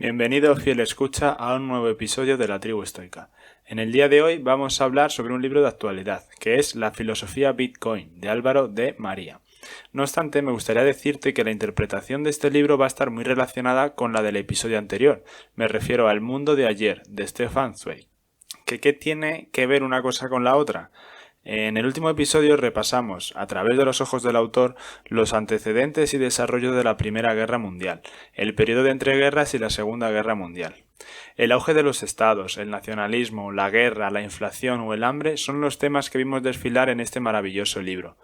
Bienvenido, fiel escucha, a un nuevo episodio de La Tribu Estoica. En el día de hoy vamos a hablar sobre un libro de actualidad, que es La filosofía Bitcoin, de Álvaro de María. No obstante, me gustaría decirte que la interpretación de este libro va a estar muy relacionada con la del episodio anterior. Me refiero al Mundo de ayer, de Stefan Zweig. ¿Qué tiene que ver una cosa con la otra? En el último episodio repasamos, a través de los ojos del autor, los antecedentes y desarrollo de la Primera Guerra Mundial, el periodo de entreguerras y la Segunda Guerra Mundial. El auge de los estados, el nacionalismo, la guerra, la inflación o el hambre son los temas que vimos desfilar en este maravilloso libro.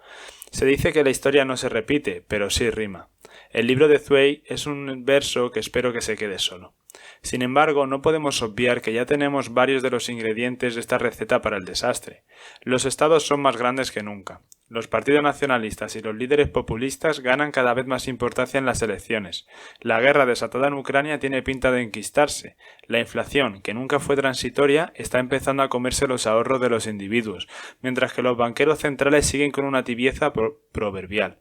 Se dice que la historia no se repite, pero sí rima. El libro de Zweig es un verso que espero que se quede solo. Sin embargo, no podemos obviar que ya tenemos varios de los ingredientes de esta receta para el desastre. Los estados son más grandes que nunca. Los partidos nacionalistas y los líderes populistas ganan cada vez más importancia en las elecciones. La guerra desatada en Ucrania tiene pinta de enquistarse. La inflación, que nunca fue transitoria, está empezando a comerse los ahorros de los individuos, mientras que los banqueros centrales siguen con una tibieza proverbial.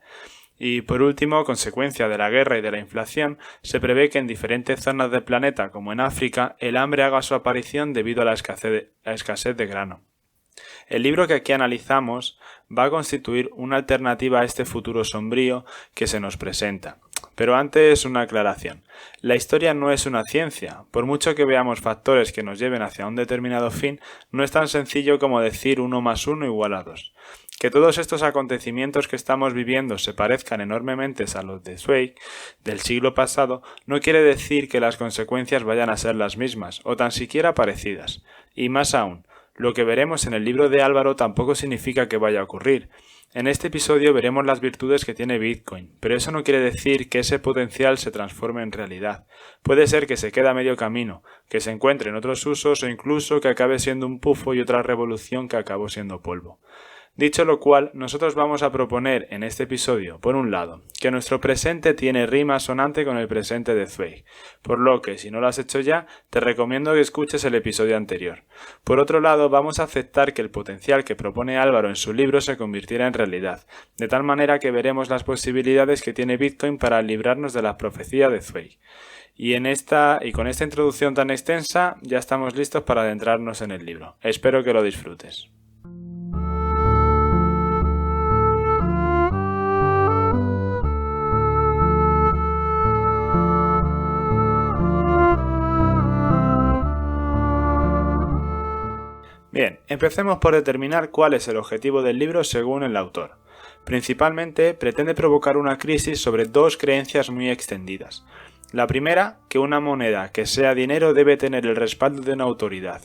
Y por último, consecuencia de la guerra y de la inflación, se prevé que en diferentes zonas del planeta, como en África, el hambre haga su aparición debido a la escasez de grano. El libro que aquí analizamos va a constituir una alternativa a este futuro sombrío que se nos presenta. Pero antes una aclaración. La historia no es una ciencia. Por mucho que veamos factores que nos lleven hacia un determinado fin, no es tan sencillo como decir 1 más 1 igual a 2. Que todos estos acontecimientos que estamos viviendo se parezcan enormemente a los de Zweig del siglo pasado no quiere decir que las consecuencias vayan a ser las mismas o tan siquiera parecidas. Y más aún, lo que veremos en el libro de Álvaro tampoco significa que vaya a ocurrir. En este episodio veremos las virtudes que tiene Bitcoin, pero eso no quiere decir que ese potencial se transforme en realidad. Puede ser que se quede a medio camino, que se encuentre en otros usos o incluso que acabe siendo un pufo y otra revolución que acabó siendo polvo. Dicho lo cual, nosotros vamos a proponer en este episodio, por un lado, que nuestro presente tiene rima sonante con el presente de Zweig, por lo que, si no lo has hecho ya, te recomiendo que escuches el episodio anterior. Por otro lado, vamos a aceptar que el potencial que propone Álvaro en su libro se convirtiera en realidad, de tal manera que veremos las posibilidades que tiene Bitcoin para librarnos de la profecía de Zweig. Y con esta introducción tan extensa, ya estamos listos para adentrarnos en el libro. Espero que lo disfrutes. Bien, empecemos por determinar cuál es el objetivo del libro según el autor. Principalmente, pretende provocar una crisis sobre dos creencias muy extendidas. La primera, que una moneda que sea dinero debe tener el respaldo de una autoridad.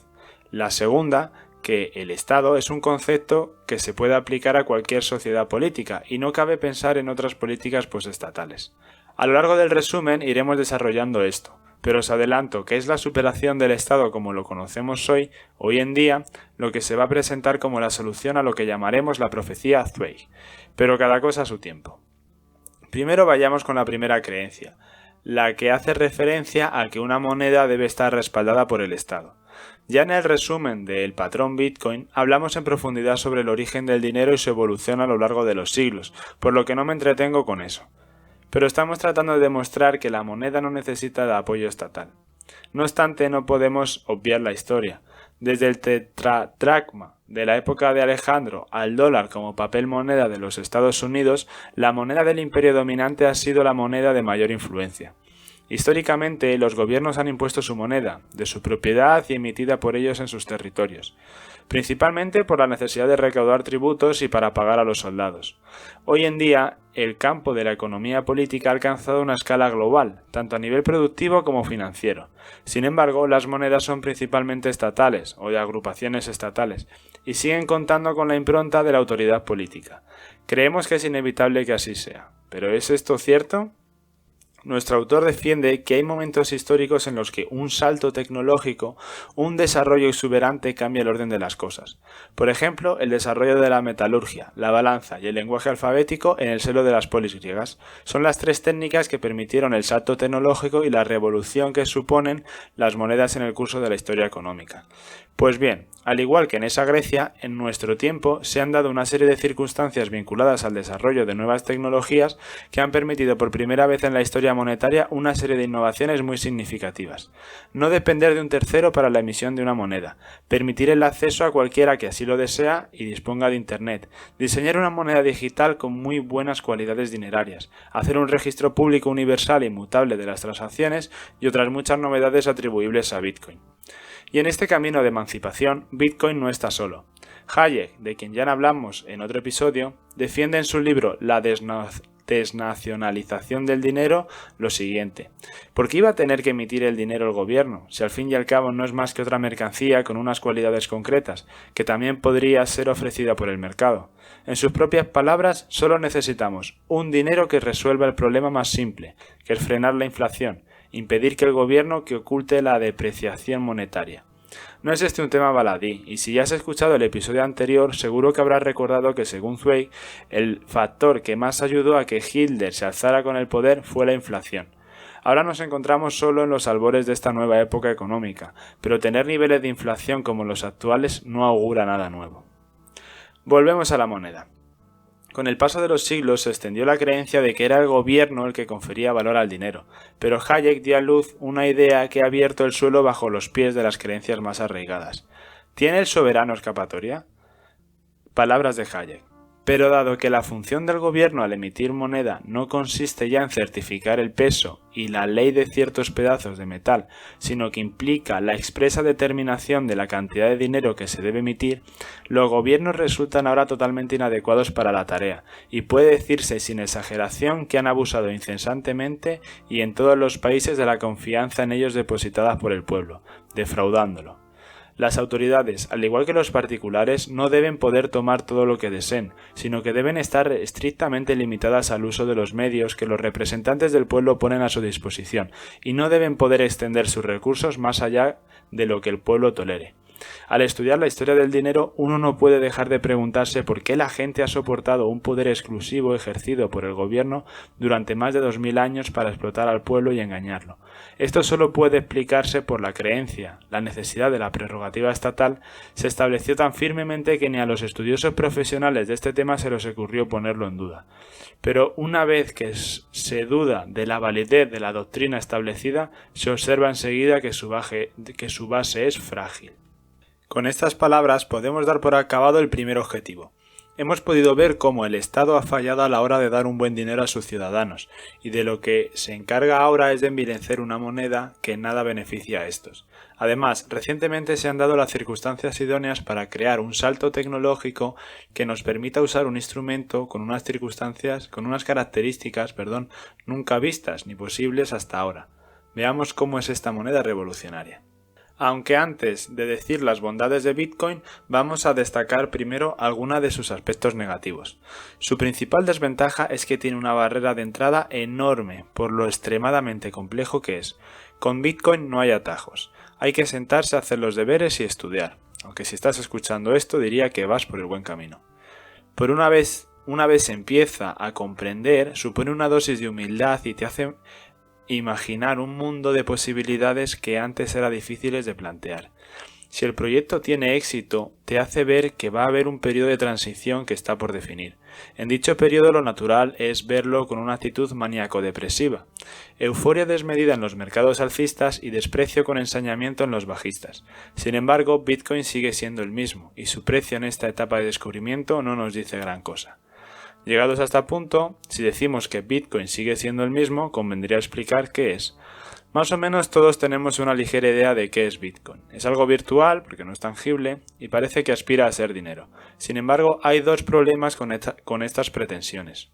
La segunda, que el Estado es un concepto que se puede aplicar a cualquier sociedad política y no cabe pensar en otras políticas postestatales. A lo largo del resumen iremos desarrollando esto. Pero os adelanto que es la superación del Estado como lo conocemos hoy en día, lo que se va a presentar como la solución a lo que llamaremos la profecía Zweig. Pero cada cosa a su tiempo. Primero vayamos con la primera creencia, la que hace referencia a que una moneda debe estar respaldada por el Estado. Ya en el resumen del patrón Bitcoin hablamos en profundidad sobre el origen del dinero y su evolución a lo largo de los siglos, por lo que no me entretengo con eso. Pero estamos tratando de demostrar que la moneda no necesita de apoyo estatal. No obstante, no podemos obviar la historia. Desde el tetradracma de la época de Alejandro al dólar como papel moneda de los Estados Unidos, la moneda del imperio dominante ha sido la moneda de mayor influencia. Históricamente, los gobiernos han impuesto su moneda, de su propiedad y emitida por ellos en sus territorios, principalmente por la necesidad de recaudar tributos y para pagar a los soldados. Hoy en día, el campo de la economía política ha alcanzado una escala global, tanto a nivel productivo como financiero. Sin embargo, las monedas son principalmente estatales o de agrupaciones estatales y siguen contando con la impronta de la autoridad política. Creemos que es inevitable que así sea. ¿Pero es esto cierto? Nuestro autor defiende que hay momentos históricos en los que un salto tecnológico, un desarrollo exuberante cambia el orden de las cosas. Por ejemplo, el desarrollo de la metalurgia, la balanza y el lenguaje alfabético en el seno de las polis griegas son las tres técnicas que permitieron el salto tecnológico y la revolución que suponen las monedas en el curso de la historia económica. Pues bien, al igual que en esa Grecia, en nuestro tiempo se han dado una serie de circunstancias vinculadas al desarrollo de nuevas tecnologías que han permitido por primera vez en la historia materia monetaria una serie de innovaciones muy significativas. No depender de un tercero para la emisión de una moneda, permitir el acceso a cualquiera que así lo desea y disponga de Internet, diseñar una moneda digital con muy buenas cualidades dinerarias, hacer un registro público universal e inmutable de las transacciones y otras muchas novedades atribuibles a Bitcoin. Y en este camino de emancipación, Bitcoin no está solo. Hayek, de quien ya hablamos en otro episodio, defiende en su libro La desnacionalización del dinero lo siguiente: ¿por qué iba a tener que emitir el dinero el gobierno, si al fin y al cabo no es más que otra mercancía con unas cualidades concretas, que también podría ser ofrecida por el mercado? En sus propias palabras, solo necesitamos un dinero que resuelva el problema más simple, que es frenar la inflación, impedir que el gobierno que oculte la depreciación monetaria. No es este un tema baladí, y si ya has escuchado el episodio anterior, seguro que habrás recordado que según Zweig, el factor que más ayudó a que Hitler se alzara con el poder fue la inflación. Ahora nos encontramos solo en los albores de esta nueva época económica, pero tener niveles de inflación como los actuales no augura nada nuevo. Volvemos a la moneda. Con el paso de los siglos se extendió la creencia de que era el gobierno el que confería valor al dinero, pero Hayek dio a luz una idea que ha abierto el suelo bajo los pies de las creencias más arraigadas. ¿Tiene el soberano escapatoria? Palabras de Hayek. Pero dado que la función del gobierno al emitir moneda no consiste ya en certificar el peso y la ley de ciertos pedazos de metal, sino que implica la expresa determinación de la cantidad de dinero que se debe emitir, los gobiernos resultan ahora totalmente inadecuados para la tarea, y puede decirse sin exageración que han abusado incesantemente y en todos los países de la confianza en ellos depositada por el pueblo, defraudándolo. Las autoridades, al igual que los particulares, no deben poder tomar todo lo que deseen, sino que deben estar estrictamente limitadas al uso de los medios que los representantes del pueblo ponen a su disposición, y no deben poder extender sus recursos más allá de lo que el pueblo tolere. Al estudiar la historia del dinero, uno no puede dejar de preguntarse por qué la gente ha soportado un poder exclusivo ejercido por el gobierno durante más de 2000 años para explotar al pueblo y engañarlo. Esto solo puede explicarse por la creencia, la necesidad de la prerrogativa estatal se estableció tan firmemente que ni a los estudiosos profesionales de este tema se les ocurrió ponerlo en duda. Pero una vez que se duda de la validez de la doctrina establecida, se observa enseguida que su base es frágil. Con estas palabras podemos dar por acabado el primer objetivo. Hemos podido ver cómo el Estado ha fallado a la hora de dar un buen dinero a sus ciudadanos, y de lo que se encarga ahora es de envilecer una moneda que nada beneficia a estos. Además, recientemente se han dado las circunstancias idóneas para crear un salto tecnológico que nos permita usar un instrumento con unas características, nunca vistas ni posibles hasta ahora. Veamos cómo es esta moneda revolucionaria. Aunque antes de decir las bondades de Bitcoin, vamos a destacar primero algunos de sus aspectos negativos. Su principal desventaja es que tiene una barrera de entrada enorme por lo extremadamente complejo que es. Con Bitcoin no hay atajos. Hay que sentarse a hacer los deberes y estudiar. Aunque si estás escuchando esto diría que vas por el buen camino. Por una vez se empieza a comprender, supone una dosis de humildad y te hace imaginar un mundo de posibilidades que antes era difíciles de plantear. Si el proyecto tiene éxito, te hace ver que va a haber un periodo de transición que está por definir. En dicho periodo lo natural es verlo con una actitud maníaco-depresiva, euforia desmedida en los mercados alcistas y desprecio con ensañamiento en los bajistas. Sin embargo, Bitcoin sigue siendo el mismo, y su precio en esta etapa de descubrimiento no nos dice gran cosa. Llegados a este punto, si decimos que Bitcoin sigue siendo el mismo, convendría explicar qué es. Más o menos todos tenemos una ligera idea de qué es Bitcoin. Es algo virtual, porque no es tangible, y parece que aspira a ser dinero. Sin embargo, hay dos problemas con estas pretensiones.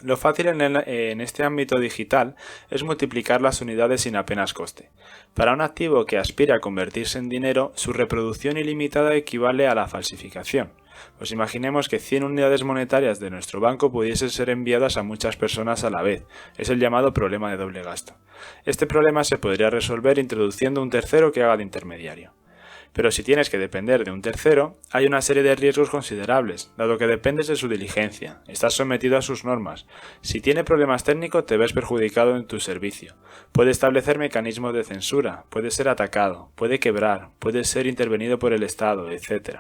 Lo fácil en este ámbito digital es multiplicar las unidades sin apenas coste. Para un activo que aspira a convertirse en dinero, su reproducción ilimitada equivale a la falsificación. Pues imaginemos que 100 unidades monetarias de nuestro banco pudiesen ser enviadas a muchas personas a la vez. Es el llamado problema de doble gasto. Este problema se podría resolver introduciendo un tercero que haga de intermediario. Pero si tienes que depender de un tercero, hay una serie de riesgos considerables, dado que dependes de su diligencia, estás sometido a sus normas. Si tiene problemas técnicos, te ves perjudicado en tu servicio. Puede establecer mecanismos de censura, puede ser atacado, puede quebrar, puede ser intervenido por el Estado, etc.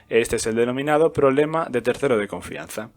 Este es el denominado problema de tercero de confianza.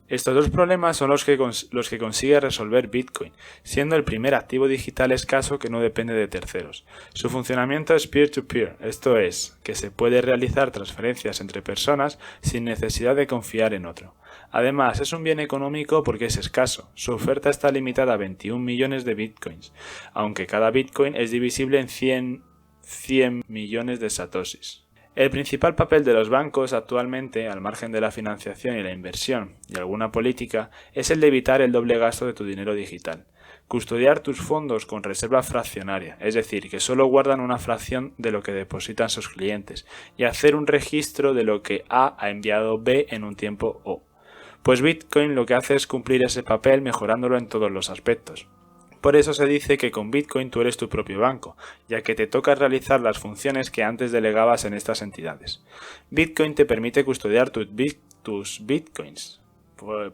Estos dos problemas son los que consigue resolver Bitcoin, siendo el primer activo digital escaso que no depende de terceros. Su funcionamiento es peer-to-peer, esto es, que se puede realizar transferencias entre personas sin necesidad de confiar en otro. Además, es un bien económico porque es escaso. Su oferta está limitada a 21 millones de bitcoins, aunque cada bitcoin es divisible en 100 millones de satoshis. El principal papel de los bancos actualmente, al margen de la financiación y la inversión y alguna política, es el de evitar el doble gasto de tu dinero digital. Custodiar tus fondos con reserva fraccionaria, es decir, que solo guardan una fracción de lo que depositan sus clientes, y hacer un registro de lo que A ha enviado B en un tiempo O. Pues Bitcoin lo que hace es cumplir ese papel mejorándolo en todos los aspectos. Por eso se dice que con Bitcoin tú eres tu propio banco, ya que te toca realizar las funciones que antes delegabas en estas entidades. Bitcoin te permite custodiar tus Bitcoins.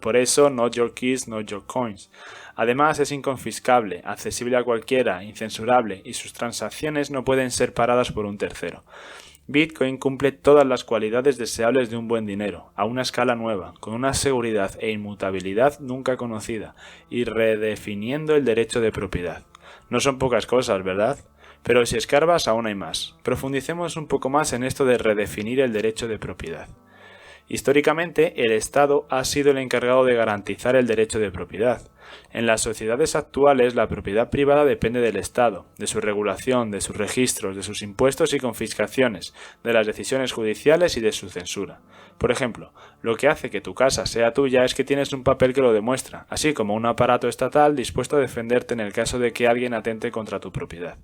Por eso, not your keys, not your coins. Además, es inconfiscable, accesible a cualquiera, incensurable, y sus transacciones no pueden ser paradas por un tercero. Bitcoin cumple todas las cualidades deseables de un buen dinero, a una escala nueva, con una seguridad e inmutabilidad nunca conocida, y redefiniendo el derecho de propiedad. No son pocas cosas, ¿verdad? Pero si escarbas aún hay más. Profundicemos un poco más en esto de redefinir el derecho de propiedad. Históricamente, el Estado ha sido el encargado de garantizar el derecho de propiedad. En las sociedades actuales, la propiedad privada depende del Estado, de su regulación, de sus registros, de sus impuestos y confiscaciones, de las decisiones judiciales y de su censura. Por ejemplo, lo que hace que tu casa sea tuya es que tienes un papel que lo demuestra, así como un aparato estatal dispuesto a defenderte en el caso de que alguien atente contra tu propiedad.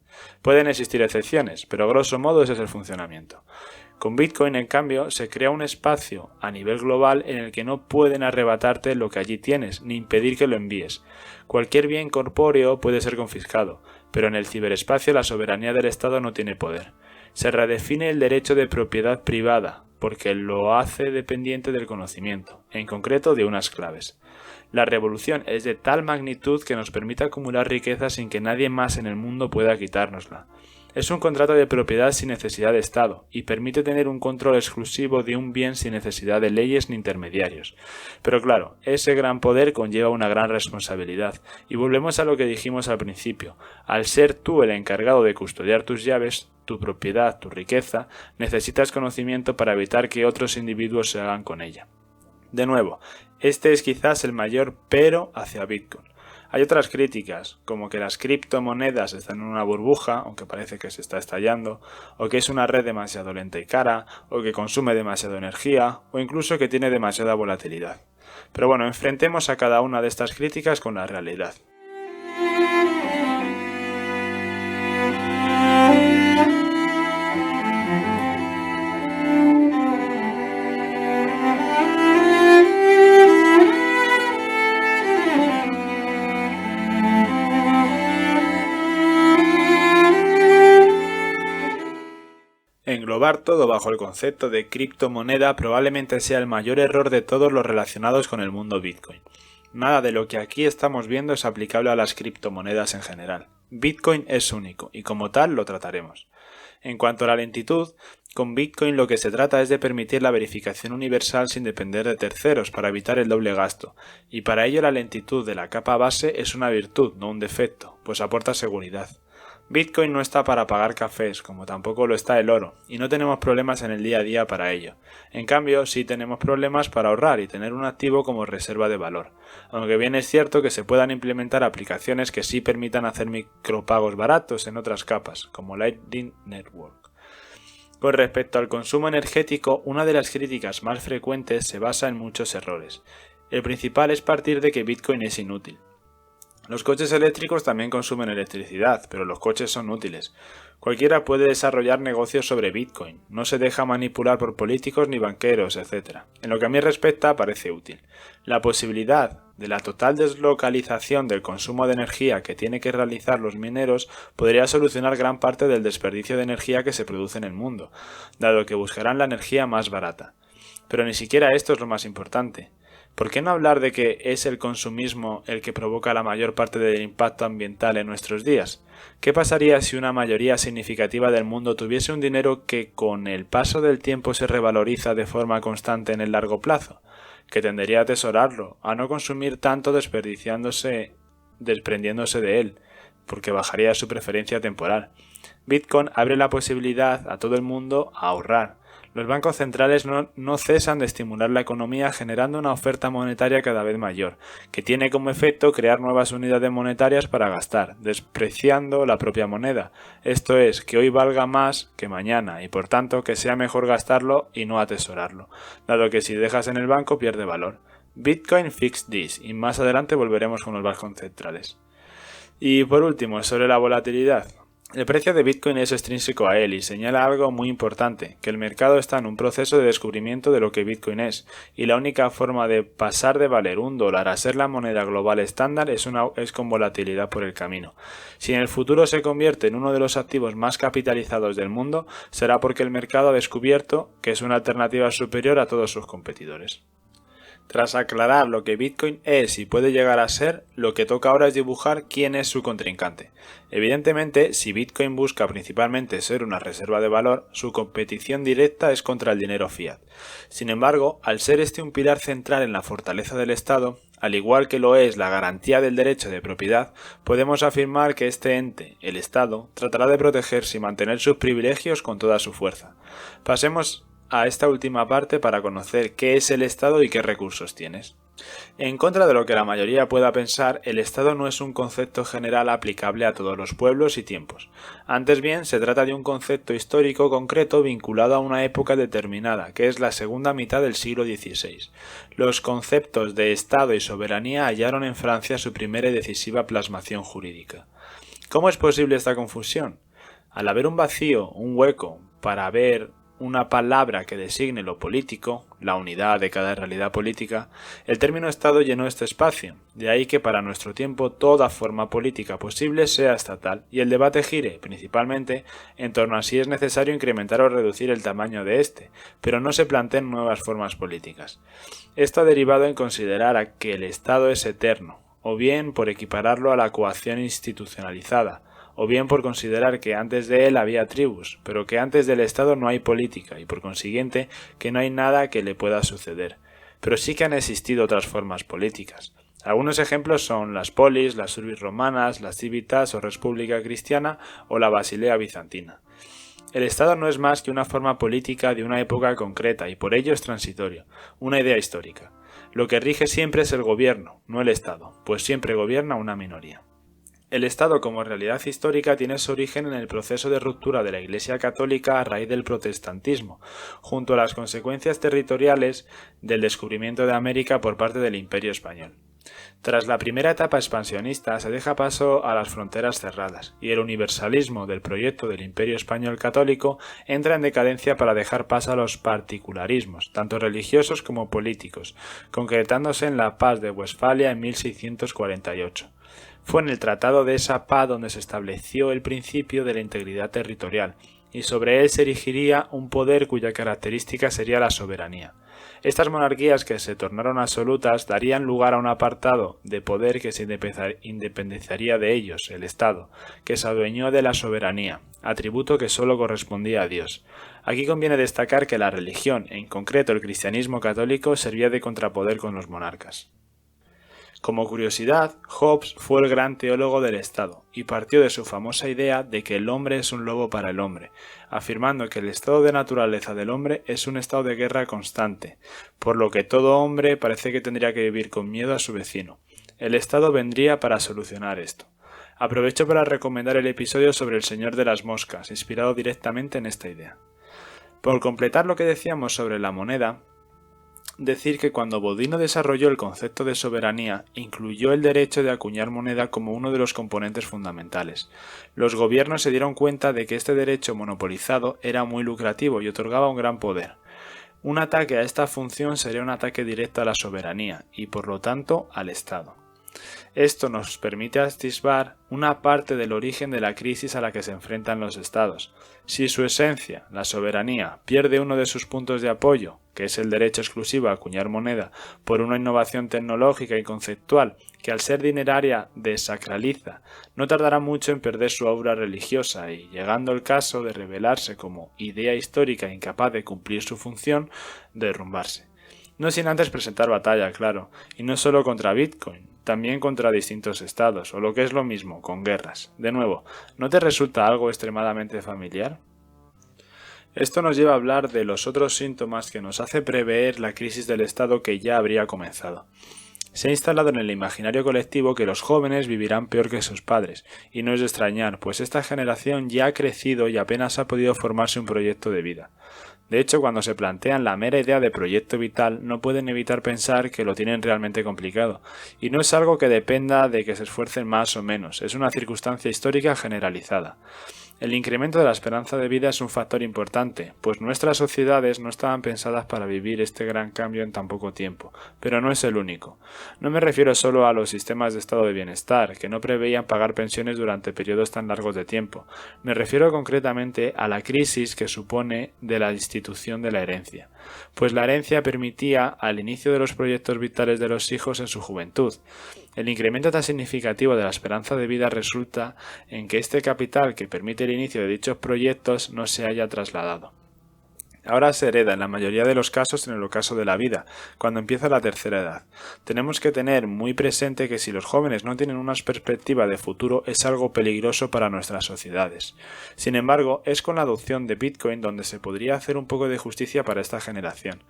Pueden existir excepciones, pero a grosso modo ese es el funcionamiento. Con Bitcoin, en cambio, se crea un espacio a nivel global en el que no pueden arrebatarte lo que allí tienes, ni impedir que lo envíes. Cualquier bien corpóreo puede ser confiscado, pero en el ciberespacio la soberanía del Estado no tiene poder. Se redefine el derecho de propiedad privada, porque lo hace dependiente del conocimiento, en concreto de unas claves. La revolución es de tal magnitud que nos permite acumular riqueza sin que nadie más en el mundo pueda quitárnosla. Es un contrato de propiedad sin necesidad de Estado y permite tener un control exclusivo de un bien sin necesidad de leyes ni intermediarios. Pero claro, ese gran poder conlleva una gran responsabilidad y volvemos a lo que dijimos al principio. Al ser tú el encargado de custodiar tus llaves, tu propiedad, tu riqueza, necesitas conocimiento para evitar que otros individuos se hagan con ella. De nuevo, este es quizás el mayor pero hacia Bitcoin. Hay otras críticas, como que las criptomonedas están en una burbuja, aunque parece que se está estallando, o que es una red demasiado lenta y cara, o que consume demasiada energía, o incluso que tiene demasiada volatilidad. Pero bueno, enfrentemos a cada una de estas críticas con la realidad. Englobar todo bajo el concepto de criptomoneda probablemente sea el mayor error de todos los relacionados con el mundo Bitcoin. Nada de lo que aquí estamos viendo es aplicable a las criptomonedas en general. Bitcoin es único y como tal lo trataremos. En cuanto a la lentitud, con Bitcoin lo que se trata es de permitir la verificación universal sin depender de terceros para evitar el doble gasto, y para ello la lentitud de la capa base es una virtud, no un defecto, pues aporta seguridad. Bitcoin no está para pagar cafés, como tampoco lo está el oro, y no tenemos problemas en el día a día para ello. En cambio, sí tenemos problemas para ahorrar y tener un activo como reserva de valor, aunque bien es cierto que se puedan implementar aplicaciones que sí permitan hacer micropagos baratos en otras capas, como Lightning Network. Con respecto al consumo energético, una de las críticas más frecuentes se basa en muchos errores. El principal es partir de que Bitcoin es inútil. Los coches eléctricos también consumen electricidad, pero los coches son útiles. Cualquiera puede desarrollar negocios sobre Bitcoin, no se deja manipular por políticos ni banqueros, etc. En lo que a mí respecta, parece útil. La posibilidad de la total deslocalización del consumo de energía que tienen que realizar los mineros podría solucionar gran parte del desperdicio de energía que se produce en el mundo, dado que buscarán la energía más barata. Pero ni siquiera esto es lo más importante. ¿Por qué no hablar de que es el consumismo el que provoca la mayor parte del impacto ambiental en nuestros días? ¿Qué pasaría si una mayoría significativa del mundo tuviese un dinero que con el paso del tiempo se revaloriza de forma constante en el largo plazo? que tendería a atesorarlo, a no consumir tanto desprendiéndose de él, porque bajaría su preferencia temporal. Bitcoin abre la posibilidad a todo el mundo a ahorrar. Los bancos centrales no cesan de estimular la economía generando una oferta monetaria cada vez mayor, que tiene como efecto crear nuevas unidades monetarias para gastar, despreciando la propia moneda. Esto es, que hoy valga más que mañana y por tanto que sea mejor gastarlo y no atesorarlo, dado que si dejas en el banco pierde valor. Bitcoin fixed this y más adelante volveremos con los bancos centrales. Y por último, sobre la volatilidad. El precio de Bitcoin es extrínseco a él y señala algo muy importante, que el mercado está en un proceso de descubrimiento de lo que Bitcoin es, y la única forma de pasar de valer $1 a ser la moneda global estándar es con volatilidad por el camino. Si en el futuro se convierte en uno de los activos más capitalizados del mundo, será porque el mercado ha descubierto que es una alternativa superior a todos sus competidores. Tras aclarar lo que Bitcoin es y puede llegar a ser, lo que toca ahora es dibujar quién es su contrincante. Evidentemente, si Bitcoin busca principalmente ser una reserva de valor, su competición directa es contra el dinero fiat. Sin embargo, al ser este un pilar central en la fortaleza del Estado, al igual que lo es la garantía del derecho de propiedad, podemos afirmar que este ente, el Estado, tratará de protegerse y mantener sus privilegios con toda su fuerza. Pasemos a esta última parte para conocer qué es el Estado y qué recursos tienes. En contra de lo que la mayoría pueda pensar, el Estado no es un concepto general aplicable a todos los pueblos y tiempos. Antes bien, se trata de un concepto histórico concreto vinculado a una época determinada, que es la segunda mitad del siglo XVI. Los conceptos de Estado y soberanía hallaron en Francia su primera y decisiva plasmación jurídica. ¿Cómo es posible esta confusión? Al haber un vacío, un hueco, para ver una palabra que designe lo político, la unidad de cada realidad política, el término Estado llenó este espacio, de ahí que para nuestro tiempo toda forma política posible sea estatal y el debate gire, principalmente, en torno a si es necesario incrementar o reducir el tamaño de este, pero no se planteen nuevas formas políticas. Esto ha derivado en considerar que el Estado es eterno, o bien por equipararlo a la coacción institucionalizada, o bien por considerar que antes de él había tribus, pero que antes del Estado no hay política y por consiguiente que no hay nada que le pueda suceder. Pero sí que han existido otras formas políticas. Algunos ejemplos son las polis, las urbis romanas, las civitas o república cristiana o la basilea bizantina. El Estado no es más que una forma política de una época concreta y por ello es transitorio, una idea histórica. Lo que rige siempre es el gobierno, no el Estado, pues siempre gobierna una minoría. El Estado como realidad histórica tiene su origen en el proceso de ruptura de la Iglesia católica a raíz del protestantismo, junto a las consecuencias territoriales del descubrimiento de América por parte del Imperio español. Tras la primera etapa expansionista se deja paso a las fronteras cerradas, y el universalismo del proyecto del Imperio español católico entra en decadencia para dejar paso a los particularismos, tanto religiosos como políticos, concretándose en la Paz de Westfalia en 1648. Fue en el Tratado de esa paz donde se estableció el principio de la integridad territorial, y sobre él se erigiría un poder cuya característica sería la soberanía. Estas monarquías que se tornaron absolutas darían lugar a un apartado de poder que se independizaría de ellos, el Estado, que se adueñó de la soberanía, atributo que sólo correspondía a Dios. Aquí conviene destacar que la religión, en concreto el cristianismo católico, servía de contrapoder con los monarcas. Como curiosidad, Hobbes fue el gran teólogo del Estado y partió de su famosa idea de que el hombre es un lobo para el hombre, afirmando que el estado de naturaleza del hombre es un estado de guerra constante, por lo que todo hombre parece que tendría que vivir con miedo a su vecino. El Estado vendría para solucionar esto. Aprovecho para recomendar el episodio sobre el Señor de las Moscas, inspirado directamente en esta idea. Por completar lo que decíamos sobre la moneda, decir que cuando Bodino desarrolló el concepto de soberanía, incluyó el derecho de acuñar moneda como uno de los componentes fundamentales. Los gobiernos se dieron cuenta de que este derecho monopolizado era muy lucrativo y otorgaba un gran poder. Un ataque a esta función sería un ataque directo a la soberanía y, por lo tanto, al Estado. Esto nos permite atisbar una parte del origen de la crisis a la que se enfrentan los estados. Si su esencia, la soberanía, pierde uno de sus puntos de apoyo, que es el derecho exclusivo a acuñar moneda, por una innovación tecnológica y conceptual que al ser dineraria desacraliza, no tardará mucho en perder su aura religiosa y, llegando el caso de revelarse como idea histórica incapaz de cumplir su función, derrumbarse. No sin antes presentar batalla, claro, y no solo contra Bitcoin, también contra distintos estados, o lo que es lo mismo, con guerras. De nuevo, ¿no te resulta algo extremadamente familiar? Esto nos lleva a hablar de los otros síntomas que nos hace prever la crisis del Estado que ya habría comenzado. Se ha instalado en el imaginario colectivo que los jóvenes vivirán peor que sus padres, y no es de extrañar, pues esta generación ya ha crecido y apenas ha podido formarse un proyecto de vida. De hecho, cuando se plantean la mera idea de proyecto vital, no pueden evitar pensar que lo tienen realmente complicado, y no es algo que dependa de que se esfuercen más o menos, es una circunstancia histórica generalizada. El incremento de la esperanza de vida es un factor importante, pues nuestras sociedades no estaban pensadas para vivir este gran cambio en tan poco tiempo, pero no es el único. No me refiero solo a los sistemas de estado de bienestar, que no preveían pagar pensiones durante periodos tan largos de tiempo. Me refiero concretamente a la crisis que supone de la institución de la herencia, pues la herencia permitía al inicio de los proyectos vitales de los hijos en su juventud. El incremento tan significativo de la esperanza de vida resulta en que este capital que permite el inicio de dichos proyectos no se haya trasladado. Ahora se hereda en la mayoría de los casos en el ocaso de la vida, cuando empieza la tercera edad. Tenemos que tener muy presente que si los jóvenes no tienen una perspectiva de futuro es algo peligroso para nuestras sociedades. Sin embargo, es con la adopción de Bitcoin donde se podría hacer un poco de justicia para esta generación.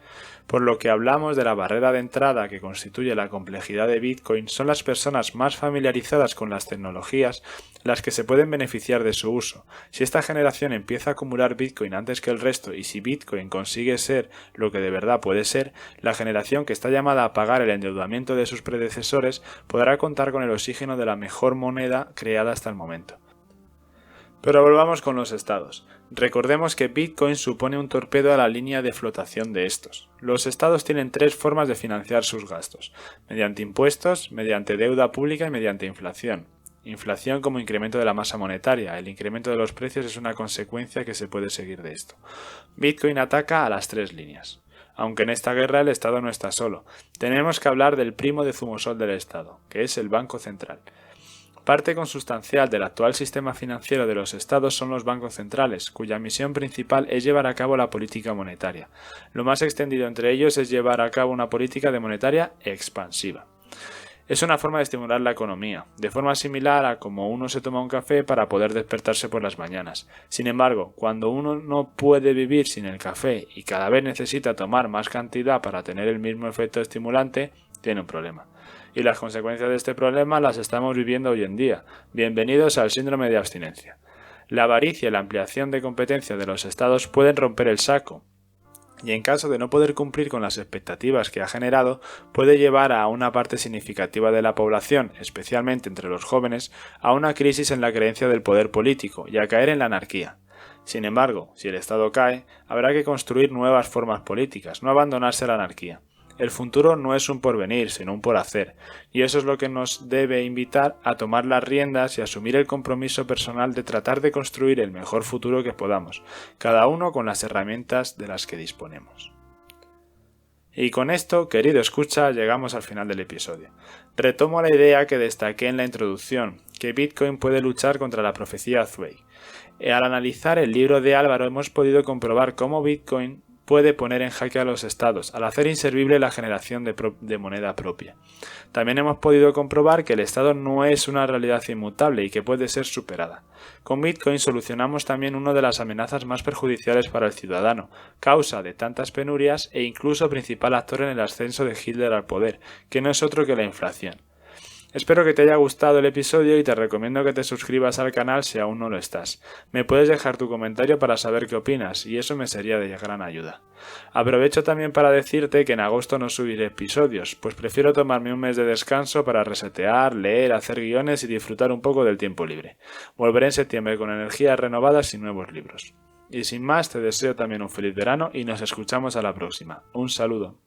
Por lo que hablamos de la barrera de entrada que constituye la complejidad de Bitcoin, son las personas más familiarizadas con las tecnologías las que se pueden beneficiar de su uso. Si esta generación empieza a acumular Bitcoin antes que el resto y si Bitcoin consigue ser lo que de verdad puede ser, la generación que está llamada a pagar el endeudamiento de sus predecesores podrá contar con el oxígeno de la mejor moneda creada hasta el momento. Pero volvamos con los estados. Recordemos que Bitcoin supone un torpedo a la línea de flotación de estos. Los estados tienen tres formas de financiar sus gastos: mediante impuestos, mediante deuda pública y mediante inflación. Inflación como incremento de la masa monetaria. El incremento de los precios es una consecuencia que se puede seguir de esto. Bitcoin ataca a las tres líneas. Aunque en esta guerra el Estado no está solo. Tenemos que hablar del primo de Zumosol del Estado, que es el Banco Central. Parte consustancial del actual sistema financiero de los estados son los bancos centrales, cuya misión principal es llevar a cabo la política monetaria. Lo más extendido entre ellos es llevar a cabo una política monetaria expansiva. Es una forma de estimular la economía, de forma similar a como uno se toma un café para poder despertarse por las mañanas. Sin embargo, cuando uno no puede vivir sin el café y cada vez necesita tomar más cantidad para tener el mismo efecto estimulante, tiene un problema. Y las consecuencias de este problema las estamos viviendo hoy en día. Bienvenidos al síndrome de abstinencia. La avaricia y la ampliación de competencia de los estados pueden romper el saco, y en caso de no poder cumplir con las expectativas que ha generado, puede llevar a una parte significativa de la población, especialmente entre los jóvenes, a una crisis en la creencia del poder político y a caer en la anarquía. Sin embargo, si el Estado cae, habrá que construir nuevas formas políticas, no abandonarse a la anarquía. El futuro no es un porvenir, sino un por hacer, y eso es lo que nos debe invitar a tomar las riendas y asumir el compromiso personal de tratar de construir el mejor futuro que podamos, cada uno con las herramientas de las que disponemos. Y con esto, querido escucha, llegamos al final del episodio. Retomo la idea que destaqué en la introducción, que Bitcoin puede luchar contra la profecía Zweig. Al analizar el libro de Álvaro hemos podido comprobar cómo Bitcoin puede poner en jaque a los estados, al hacer inservible la generación de moneda propia. También hemos podido comprobar que el Estado no es una realidad inmutable y que puede ser superada. Con Bitcoin solucionamos también una de las amenazas más perjudiciales para el ciudadano, causa de tantas penurias e incluso principal actor en el ascenso de Hitler al poder, que no es otro que la inflación. Espero que te haya gustado el episodio y te recomiendo que te suscribas al canal si aún no lo estás. Me puedes dejar tu comentario para saber qué opinas y eso me sería de gran ayuda. Aprovecho también para decirte que en agosto no subiré episodios, pues prefiero tomarme un mes de descanso para resetear, leer, hacer guiones y disfrutar un poco del tiempo libre. Volveré en septiembre con energías renovadas y nuevos libros. Y sin más, te deseo también un feliz verano y nos escuchamos a la próxima. Un saludo.